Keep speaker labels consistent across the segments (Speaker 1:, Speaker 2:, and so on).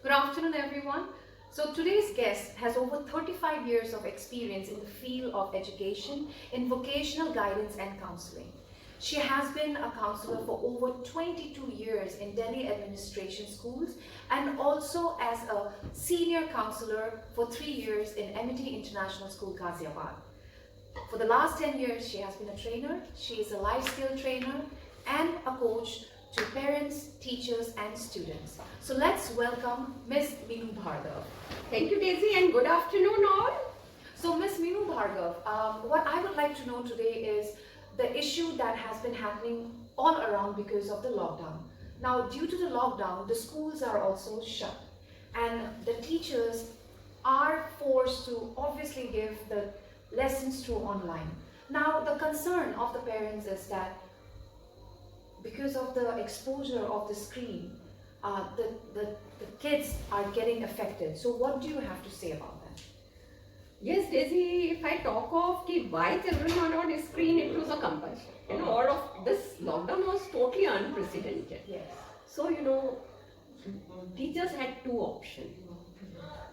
Speaker 1: Good afternoon, everyone. So today's guest has over 35 years of experience in the field of education, in vocational guidance and counseling. She has been a counselor for over 22 years in Delhi administration schools and also as a senior counselor for 3 years in M&T International School, Ghaziabad. For the last 10 years, she has been a trainer. She is a life skill trainer and a coach to parents, teachers and students. So let's welcome Ms. Meenu Bhargav.
Speaker 2: Thank you, Daisy, and good afternoon all.
Speaker 1: So Ms. Meenu Bhargav, what I would like to know today is the issue that has been happening all around because of the lockdown. Now, due to the lockdown, the schools are also shut and the teachers are forced to obviously give the lessons through online. Now, the concern of the parents is that because of the exposure of the screen, the kids are getting affected. So what do you have to say about that?
Speaker 2: Yes, Daisy, if I talk of why children are on screen, it was a compulsion. All of this lockdown was totally unprecedented.
Speaker 1: Yes.
Speaker 2: So, teachers had two options.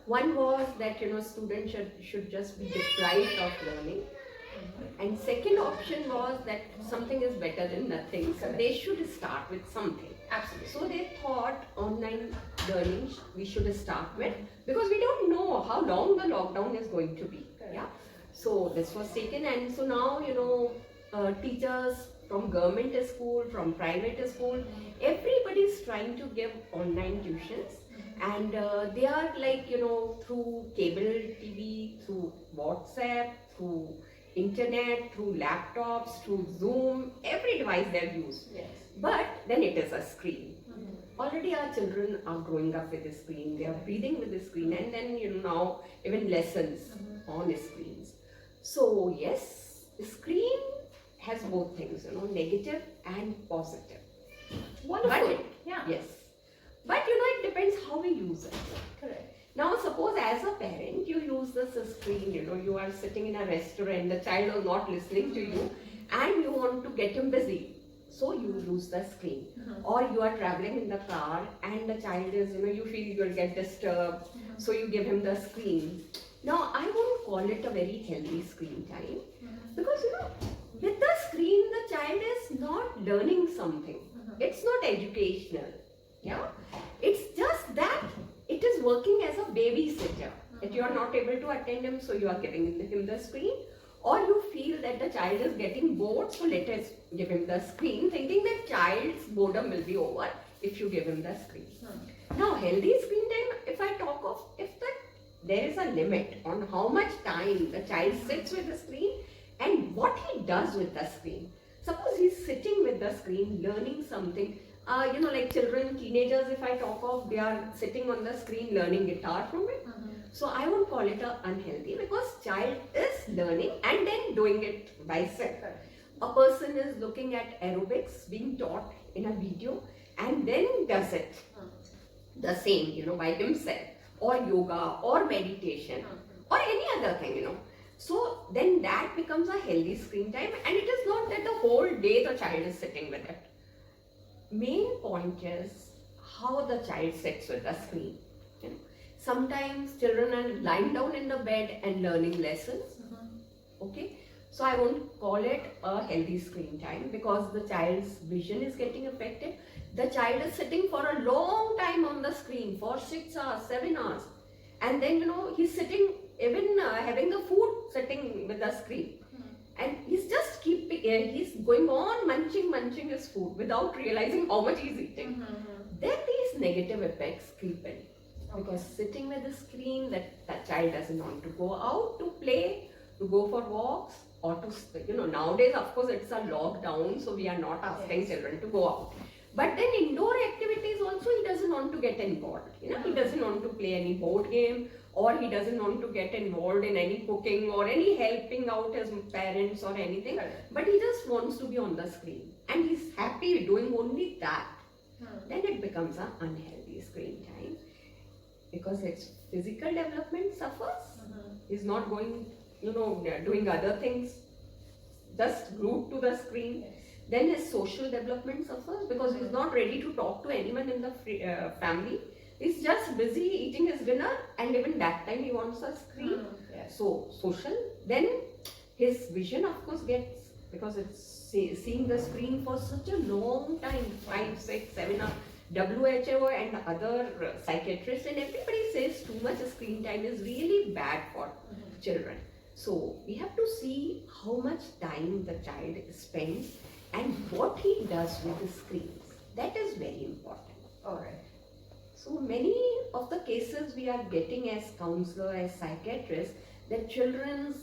Speaker 2: One was that, students should just be deprived of learning. And second option was that something is better than nothing, so they should start with something.
Speaker 1: Absolutely.
Speaker 2: So they thought online learning we should start with, because we don't know how long the lockdown is going to be.
Speaker 1: Correct.
Speaker 2: Yeah. So this was taken, and so now teachers from government school, from private school, everybody is trying to give online tuitions, and they are like through cable TV, through WhatsApp, through internet, through laptops, through Zoom, every device they have used.
Speaker 1: Yes.
Speaker 2: But then it is a screen. Already our children are growing up with the screen, they are breathing with the screen, and then now even lessons on screens. So yes, screen has both things, negative and positive.
Speaker 1: Wonderful.
Speaker 2: But
Speaker 1: yeah.
Speaker 2: Yes. But it depends how we use it.
Speaker 1: Correct.
Speaker 2: Now suppose as a parent you use this screen, you are sitting in a restaurant, the child is not listening to you and you want to get him busy. So you use the screen. Or you are traveling in the car and the child is, you feel you will get disturbed. So you give him the screen. Now I won't call it a very healthy screen time. Because with the screen the child is not learning something. It's not educational. Yeah. It's just that it is working as a babysitter. That you are not able to attend him, so you are giving him the screen. Or you feel that the child is getting bored, so let us give him the screen, thinking that child's boredom will be over if you give him the screen. Now, healthy screen time, if I talk of, there is a limit on how much time the child sits with the screen and what he does with the screen. Suppose he's sitting with the screen, learning something. Like children, teenagers, if I talk of, they are sitting on the screen learning guitar from it. So I won't call it unhealthy, because child is learning and then doing it by self. A person is looking at aerobics being taught in a video and then does it the same, by himself, or yoga or meditation or any other thing, So then that becomes a healthy screen time, and it is not that the whole day the child is sitting with it. Main point is how the child sits with the screen. Sometimes children are lying down in the bed and learning lessons. Okay, so I won't call it a healthy screen time, because the child's vision is getting affected. The child is sitting for a long time on the screen for 6 hours, 7 hours, and then he's sitting, even having the food sitting with the screen. And he's just he's going on munching his food without realizing how much he's eating. Then these negative effects creep in. Because sitting with the screen, that child doesn't want to go out to play, to go for walks, or to, nowadays of course it's a lockdown, so we are not asking children to go out. But then indoor activities also he doesn't want to get involved. He doesn't want to play any board game, or he doesn't want to get involved in any cooking or any helping out his parents or anything. But he just wants to be on the screen. And he's happy doing only that. Then it becomes an unhealthy screen time. Because its physical development suffers. He's not going, doing other things, just glued to the screen. Then his social development suffers, because he's not ready to talk to anyone in the family. He's just just busy eating his dinner, and even that time he wants a screen.
Speaker 1: Yes.
Speaker 2: So social, then his vision of course gets, because it's seeing the screen for such a long time, 5, 6, 7 hours. WHO and other psychiatrists and everybody says too much screen time is really bad for children. So we have to see how much time the child spends and what he does with the screens. That is very important.
Speaker 1: Alright.
Speaker 2: So many of the cases we are getting as counselor, as psychiatrists, that children's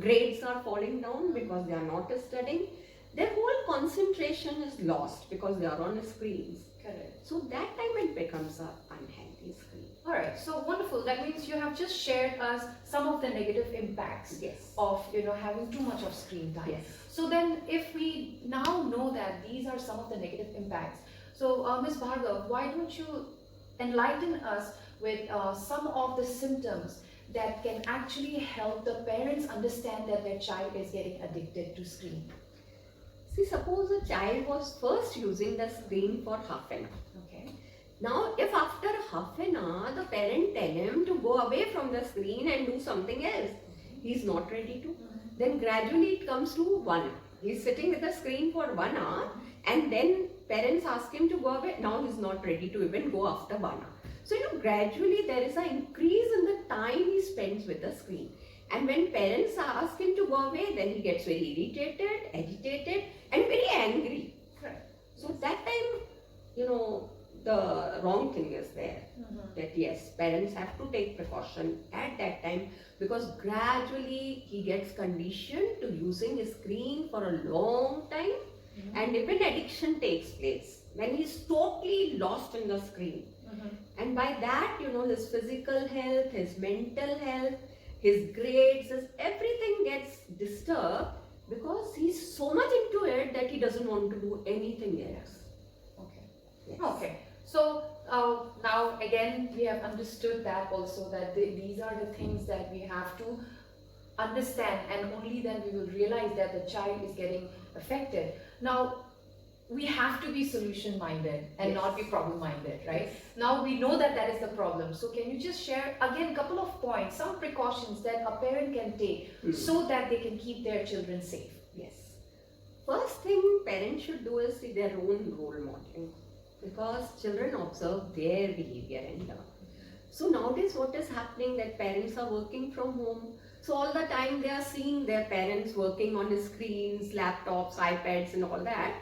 Speaker 2: grades are falling down because they are not studying. Their whole concentration is lost because they are on screens.
Speaker 1: Correct.
Speaker 2: So that time it becomes an unhealthy screen.
Speaker 1: Alright, so wonderful. That means you have just shared us some of the negative impacts
Speaker 2: Yes.
Speaker 1: of having too much of screen time.
Speaker 2: Yes.
Speaker 1: So then if we now know that these are some of the negative impacts, so Ms. Bhargav, why don't you enlighten us with some of the symptoms that can actually help the parents understand that their child is getting addicted to screen?
Speaker 2: See, suppose a child was first using the screen for half an hour.
Speaker 1: Okay.
Speaker 2: Now, if after half an hour the parent tell him to go away from the screen and do something else, he is not ready to. Then gradually it comes to 1 hour. He is sitting with the screen for 1 hour, and then parents ask him to go away. Now he is not ready to even go after 1 hour. So gradually there is an increase in the time he spends with the screen. And when parents ask him to go away, then he gets very irritated, agitated, and very angry.
Speaker 1: Correct.
Speaker 2: So that time, the wrong thing is there. That yes, parents have to take precaution at that time, because gradually he gets conditioned to using a screen for a long time, and even addiction takes place when he's totally lost in the screen. And by that, his physical health, his mental health, his grades, everything gets disturbed, because he's so much into it that he doesn't want to do anything else.
Speaker 1: Okay.
Speaker 2: Yes.
Speaker 1: Okay. So now again we have understood that also, that these are the things that we have to understand, and only then we will realize that the child is getting affected. Now we have to be solution minded and
Speaker 2: Yes.
Speaker 1: not be problem minded, right?
Speaker 2: Yes.
Speaker 1: Now we know that that is the problem. So can you just share again a couple of points, some precautions that a parent can take so that they can keep their children safe?
Speaker 2: Yes. First thing parents should do is see their own role modeling, because children observe their behavior and learn. So nowadays what is happening, that parents are working from home. So all the time they are seeing their parents working on screens, laptops, iPads and all that.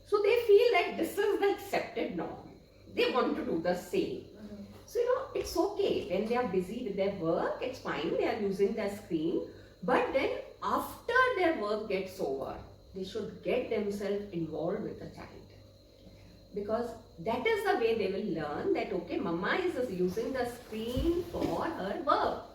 Speaker 2: So they feel that this is the accepted norm. They want to do the same. So it's okay when they are busy with their work, it's fine, they are using their screen. But then after their work gets over, they should get themselves involved with the child. Because that is the way they will learn that okay, mama is using the screen for her work.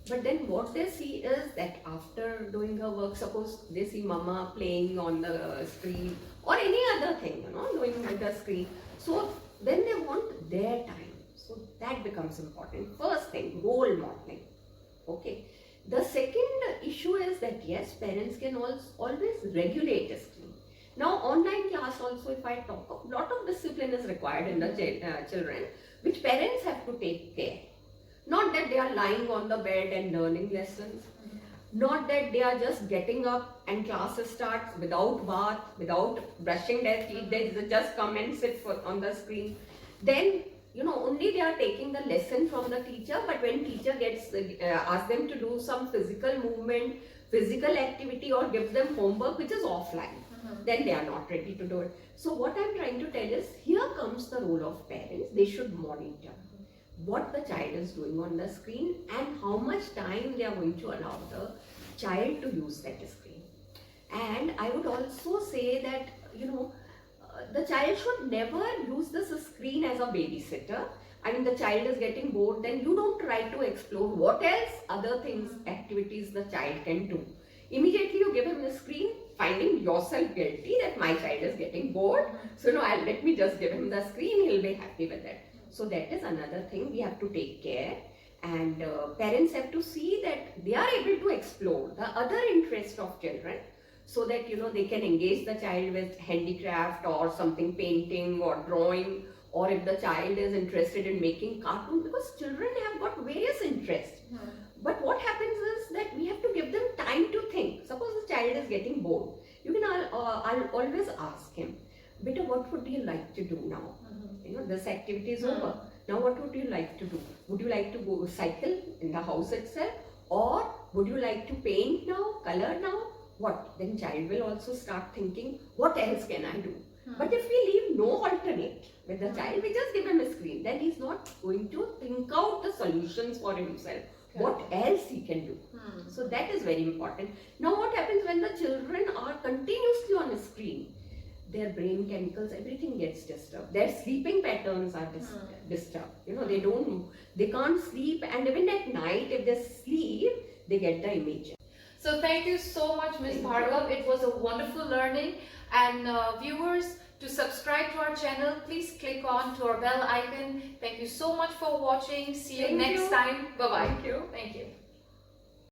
Speaker 2: But then what they see is that after doing her work, suppose they see mama playing on the screen or any other thing, doing with the screen. So then they want their time. So that becomes important. First thing, role modeling. Okay. The second issue is that yes, parents can always regulate a screen. Now online class also, if I talk, a lot of discipline is required in the children, which parents have to take care. Not that they are lying on the bed and learning lessons. Not that they are just getting up and classes starts without bath, without brushing their teeth. They just come and sit on the screen. Then, only they are taking the lesson from the teacher. But when teacher asks them to do some physical movement, physical activity, or gives them homework which is offline, then they are not ready to do it. So what I am trying to tell is, here comes the role of parents. They should monitor what the child is doing on the screen and how much time they are going to allow the child to use that screen. And I would also say that, the child should never use this screen as a babysitter. I mean, the child is getting bored, then you don't try to explore what else other things, activities the child can do. Immediately you give him the screen, finding yourself guilty that my child is getting bored. So let me just give him the screen, he'll be happy with it. So that is another thing we have to take care, and parents have to see that they are able to explore the other interests of children, so that they can engage the child with handicraft or something, painting or drawing or if the child is interested in making cartoon, because children have got various interests. But what happens is that we have to give them time to think. Suppose the child is getting bored, you can I'll always ask him, "Beta, what would you like to do now? You know, this activity is over. Now what would you like to do? Would you like to go cycle in the house itself? Or would you like to paint now, color now? What?" Then child will also start thinking, what else can I do? But if we leave no alternate with the child, we just give him a screen, then he's not going to think out the solutions for himself. What else he can do? So that is very important. Now what happens when the children are continuously on a screen? Their brain chemicals, everything gets disturbed. Their sleeping patterns are disturbed. You know, they can't sleep, and even at night, if they sleep, they get the image.
Speaker 1: So thank you so much, Ms. Bhargav. It was a wonderful learning. And viewers, to subscribe to our channel, please click on to our bell icon. Thank you so much for watching. See you next time. Bye-bye.
Speaker 2: Thank you.
Speaker 1: Thank you.